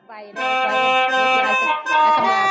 quay để ai không ra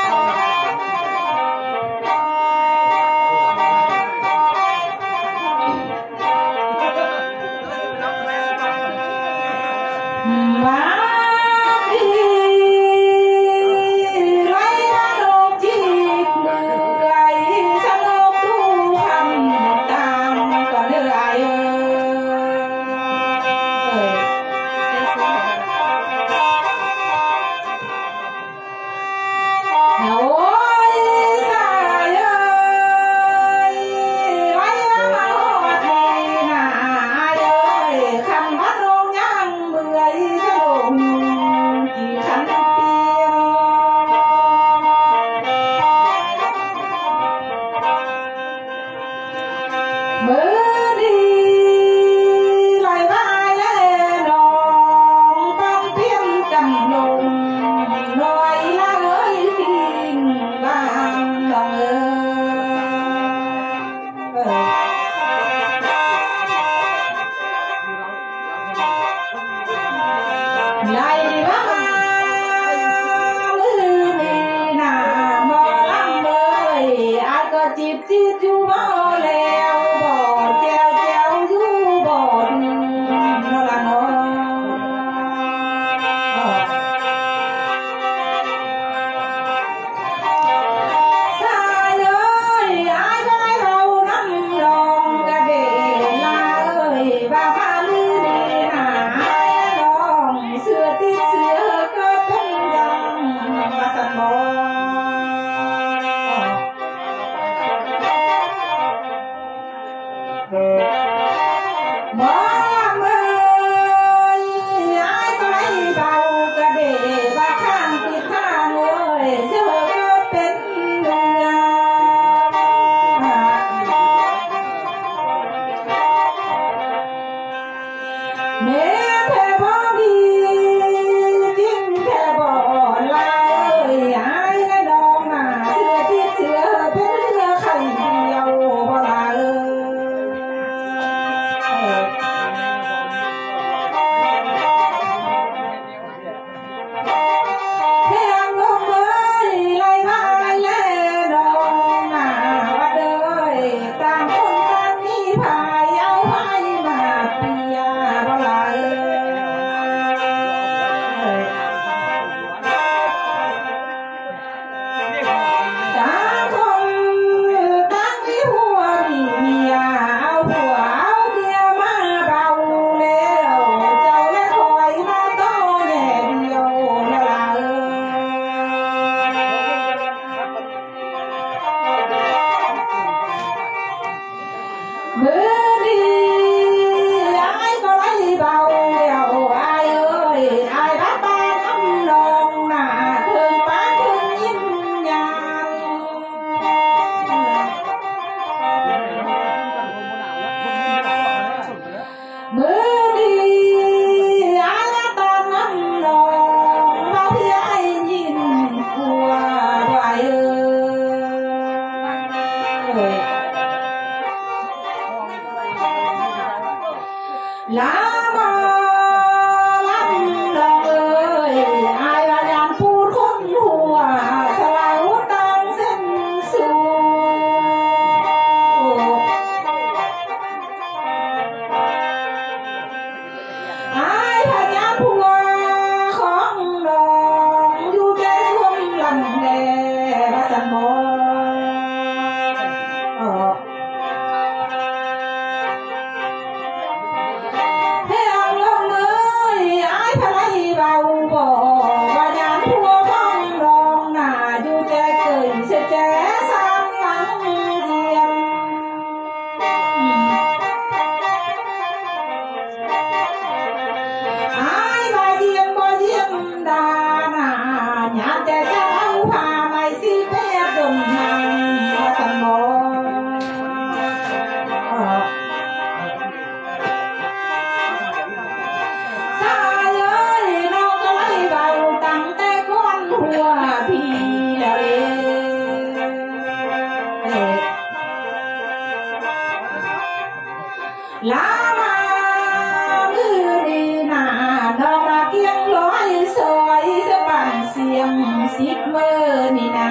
มือนี่นะ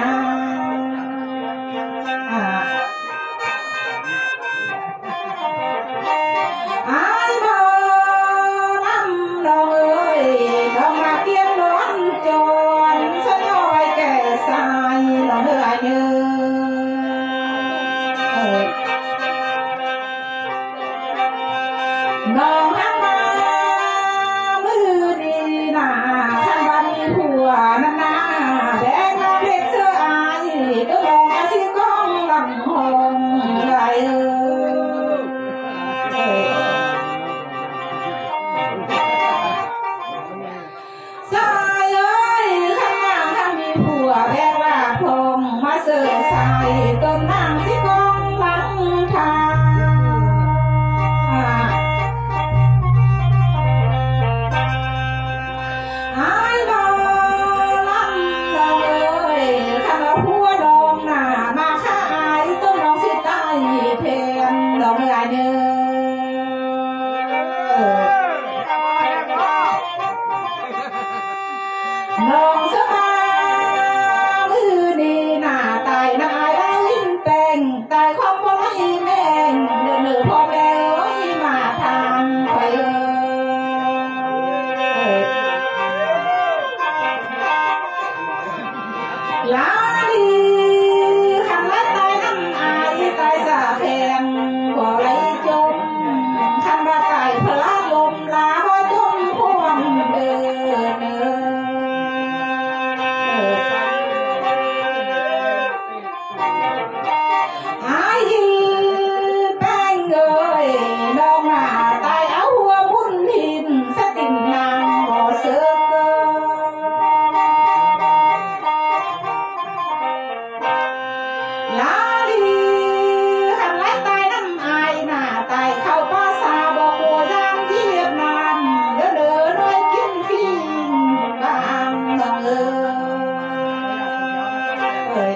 อายมอนำน้องเอ้ยน้องมาเกียงล้วนจวนสะน้อยแก่สายน้องเอ้ยเนื้อน้องหักมามือดีนาขันวันมีผัวนั่นนาแดงน้ำเล็กเสื้ออายก็ลงอาชีพกองลำหงไหลสายเอ้ยข้างล่างถ้ามีผัวแบกว่าพงมาเสือสายต้นนางที่กองหลังทางอายบอลำเราเอ้ยข้ามาผัวดองหน้ามาข้าอายต้นน้องสิตายเพลนดองลายเนื้น้องสมามือดีหน้าตายนายได้ลิ้นแปงตายความบ่ไล่แม่งเดินเนือพ่อแม่เอ้ยมาทางไปลาดีขันไล่ตายน้ำอายตายสาแพงบ่ไหลจมขันว่าตายพลาลมลาบ่จมพวงเดินอายยืนแป้งเอ้ยน้องหน้าตายเอาหัวมุนหินสะติ่งนางบ่เสือเกินลาดีขันไล่ตายน้ำอายหน้าตายเข้าป่าซาบอกโวยางที่เวียดนามเดินด้วยกินฟิงบางน้องเอ้ย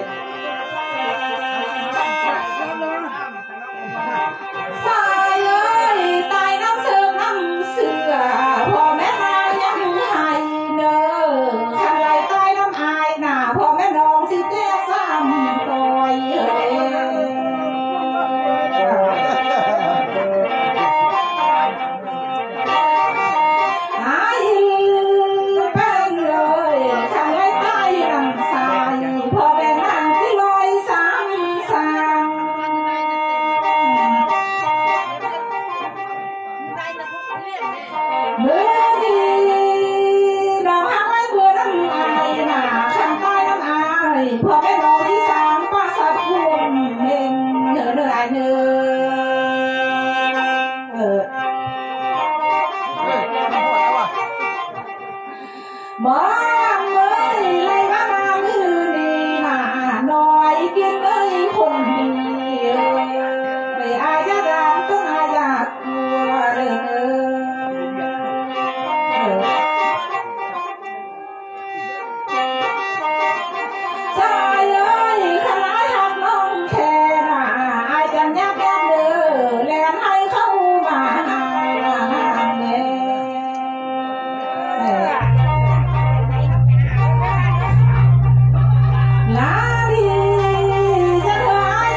สายเอ้ยตายน้ำเสือน้ำเสือพ่อแม่มายังให้เนอขันไล่ตายน้ำอายหน้าพ่อแม่น้องสิเจ๊ซ้ำต่อยเอ้ยอายแป้งเลยขันไล่ตายน้ำสายพ่อแม่นางที่ลอยซ้ำซ้เมื่อดีน้องหาไว้เมื่อน้ำอายหน้าขันตายน้ำอายพ่อแม่น้องที่สามป้าสัตว์พวงเม่งเนื้ออายเนื้อหมอเมื่อยเลยมามือดีมาหน่อยกินเลยคนดีไม่อาจจะดังต้องอาจจะกลัวสายเอ้ยขลายหักน้องแค่น่ะอายจันยักยักเด้อแลนให้เข้ามาหาแม่ลาดีจะเธออาย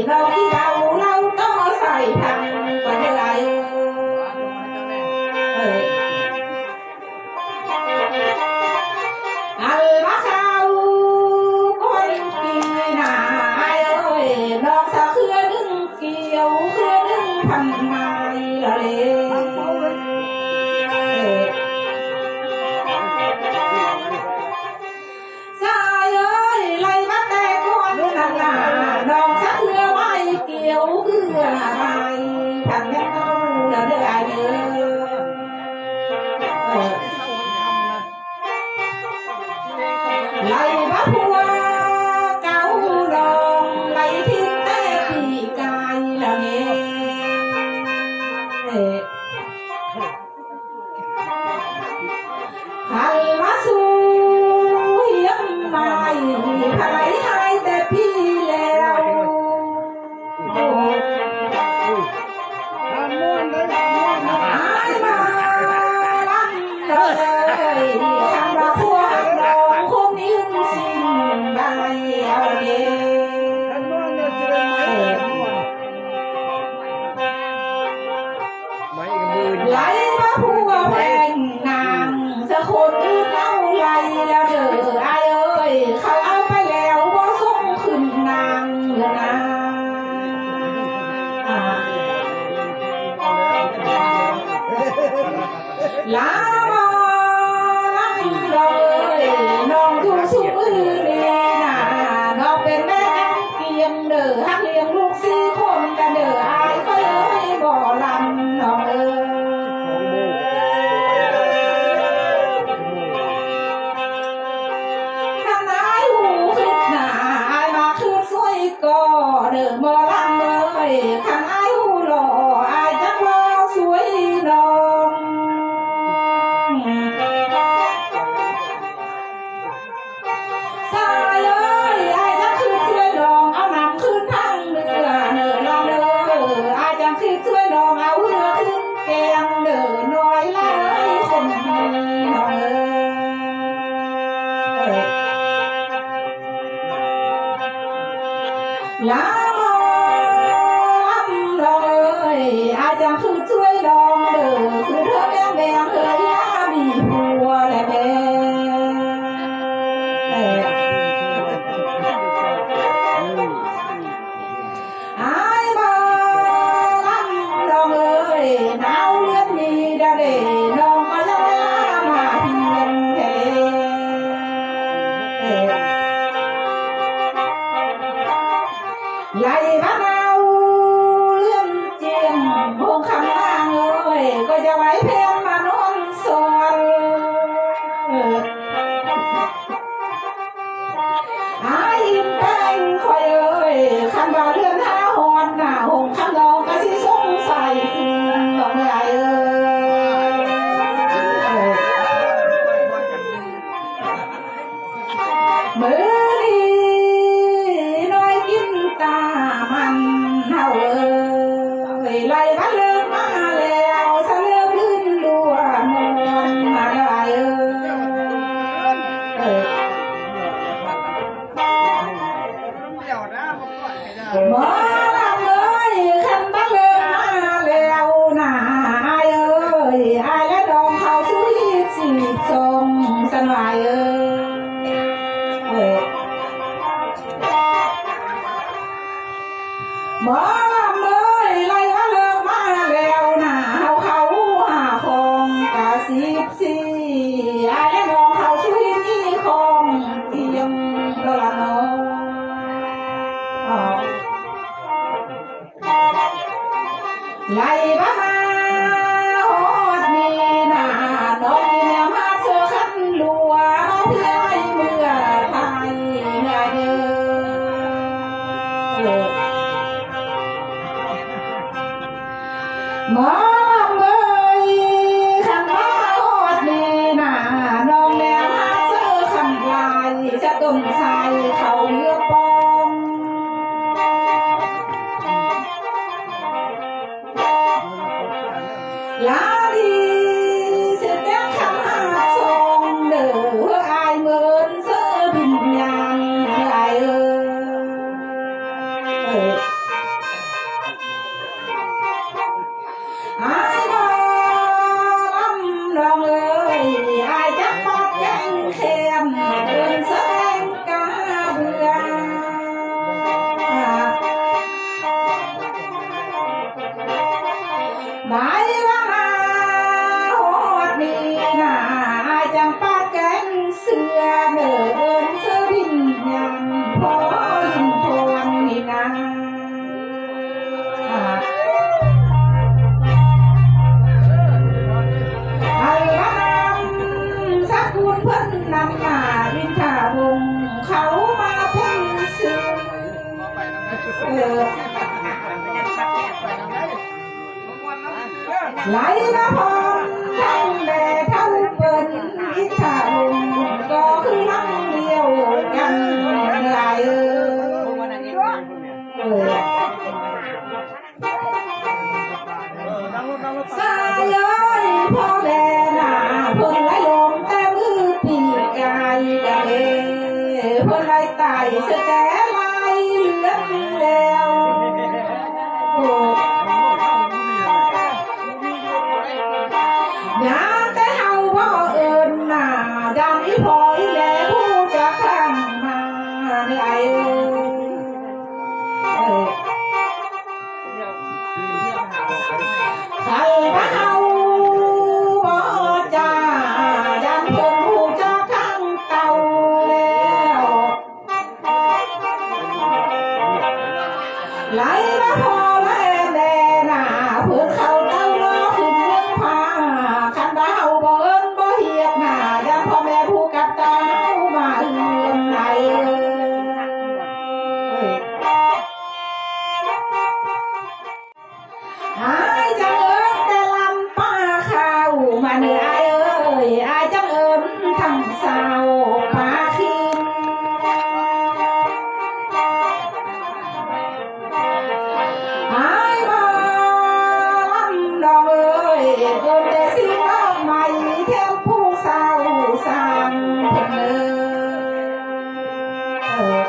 เราที่เราต้องใส่ทันไปเลยอัลมาเขาคนกีนาเอ้ยนอกจากเครือดึงเกี่ยวเครือดึงพันไม้ละเลยสายเอ้ยไล่มาแต่ก่อนนั่นน่ะนอกจากเครือไม้เกี่ยวเครือไม้พันแม่เต้าละเด้อเด้อไล่มาพัวเก่าดองไล่ทิ้งแต่ขี้กายละเนี่ยหันมาสู่เฮียงใหม่ภายหายแต่พี่แล้วหายมาลังเลยคำว่าพวกเราคงยืนสิ่งใดเอาเองไหลมาพัวแพงนางสักคนเอาไหลแล้วเด้อไอ้เอ้ยเขาเอาไปแล้วว่าส่งขึ้นนางเลยนะลามาลังเลยน้องดูสุขอื่นเลยนะน้องเป็นแม่กำเกียงเด้อหักเลี้ยงลูกสี่คนกันเด้อไอ้ก็เลยบ่ลำน้องเอ้ยทำไมหูขึ้นหนาไอ้มาขึ้นสวยก็เด้อบ่ลำเลยทำไมหูหล่อไอ้จักรอสวยน้องสายเอ้ยไอ้จักคือช่วยน้องเอาน้ำขึ้นทั้งเรือเด้อลำเด้อไอ้จักคือช่วยน้องเอาเรือขึ้นแกงเด้อน้อยเลยคนดีน้องเอ้ยลาโมอัมน้องเอ้ยอาจจะคือช่วยน้องเด้อคือเธอแม่แม่เคยยามีผัวและแม่อายมาลังน้องเอ้ยหนาวเลือดมีดาเดน้องมาแล้วมาเพียงแท้ไหลบ้านเราเลื่อนเจียงพงคำนางเอ้ยก็จะไว้เพียงมานอนสอนหายิ้มแป้งคอยเอ้ยคันบ่าเลื่อนหาหอนหน้าหงคำนองก็สิสงสัยดอกใหญ่เอ้ยมือนี้น้อยกินตามันเฮาเอ้ยไล่พันเลิกมาแล้วถ้าเลิกลื่นดัวนอนมาได้เอ้ยหมอลำเอ้ยคันบังเลิกมาแล้วนะอายเอ้ยอายและดองเขาช่วยสีทรงสนายเอ้ยหมอลำเอ้ยไล่ว่าเลิกมาแล้วนะเขาหาของกะ14อายและดองเขาช่วยมีของเทียมตละน้องไล่บ้ามาฮอดนี่นาน้องกินน้ำมาเธอขันลัวเพื่อให้เมื่อไทยนายเด้อหมอเอ้ยขันมาฮอดนี่นาน้องแนมหาเธอขันลายจะต้นชายเขาเลือปองลาดีเสียแต่คำหาทรงเด้ออายเหมือนเสื้อบินยางอายเอ้ย ไหลมาพร้อมทั้งแดดทั้งเปิดอิจฉาลุงก็คือน้ำเดียวกันหลายสายเอ้ยพ่อแม่น่ะเพิ่นไหลลงแต่มือปีกายอย่าเด้เพิ่นไหลตายเสียแต่ไหลเหลือแล้วอย่าแต่เฮาบ่เอิ้นน่ะดังอีพ่ออีแม่ผู้จะข้างมานี่ไอ้ใครมาเฮาบ่จ้าดังเพิ่นผู้จะข้างเก่าแล้วไหลมาพอแม่แน่น่ะเพิ่นเข้าเต้าล้อขึ้นเรื่องพาคันว่าเฮาบ่เอิ้นบ่เฮียกน่ะดังพ่อแม่ผู้กับตาเฮามาเอื้อนไหนอายจังเอิ้นแต่ลำป้าข้าวมาเนื้ออายเอ้ยอายจังเอิ้นทั้งสาวปาคินอายบ่ลำดอกเอ้ยเอิ้นแต่สิ่งดอกไม้แทนผู้สาวสางเพิ่นเอ้ย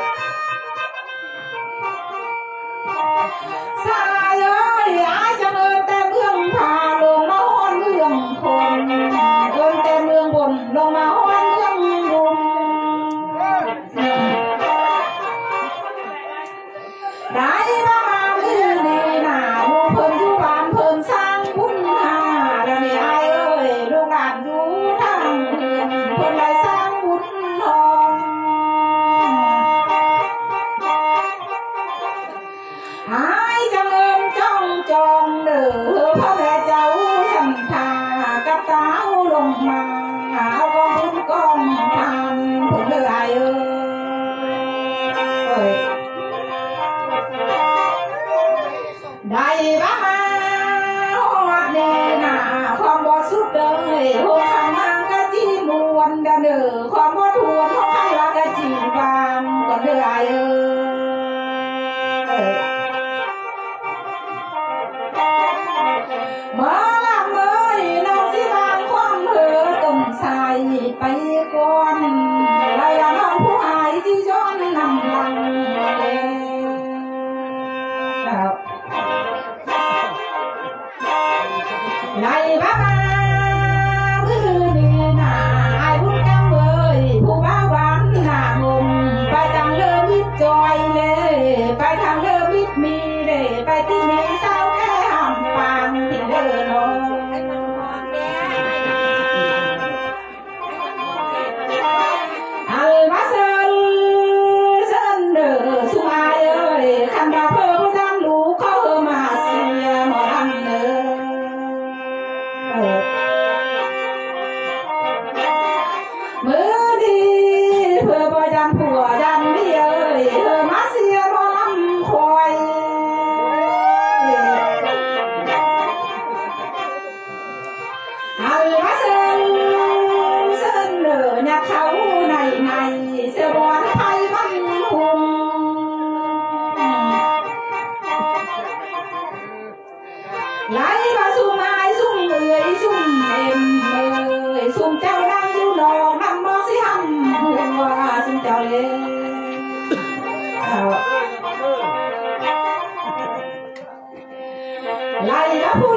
สายเอ้ยอายจังเอิ้นแต่เมืองพาลงมาฮ้อนเมืองคนเอิ้นแต่เมืองบนลงมาฮ้อนเมืองบุญได้มามื้อนี้น่ะลูกเพิ่นอยู่บ้านเพิ่นสร้างบุญหาแล้วนี่อายเอ้ยลูกหลานอยู่ทางเรือนเพิ่นได้สร้างบุญทองอายจังเอิ้นจ้องจองเด้อพ่อแม่เจ้าสันทากับเต้าลงมาเอากองบุญกองทานเพิ่นเด้ออายเอ้ยได้บ้ามาฮอดแน่น่ะความบ่สุดเด้อโหคำนางกะจีมวนเด้อความบ่ทวนของใครละกะจีบางก็เด้ออายเอ้ยมาลำเอ้ยน้องที่บ้านความเหือต้มใส่ไปก่อนไรละน้องผู้หายที่ย้อนนำลังแล้วไหลบ้ามามื้อนี้น่ะอายบุญกำเอ้ยผู้บ้าหวานหน้างมไปทางเลิมิดจอยเลยไปทางเลิมิดมีเลยไปที่มีเศร้าแค่ห้ามปางที่เดินน้องอัลมาเซินเซินเด้อสุอายเอ้ยคันดาเพิ่มจำลูกเขามาเสียหมอลำเด้อมือดีเพื่อบ่ดันผัวดันเมียเอ้ยเธอมาเสียหมอลำคอยอัลมาเซินเซินเด้อเนี่ยเขาในเสื้อบอลไทยมันหุ่มไหลมาซุ่มอายซุ่มเอื่อยซุ่มเอ็มเอ้ยซุ่มเจ้านั่งอยู่นอกนำมอสิหำหัวซุ่มเจ้าเลยไหลมาผู้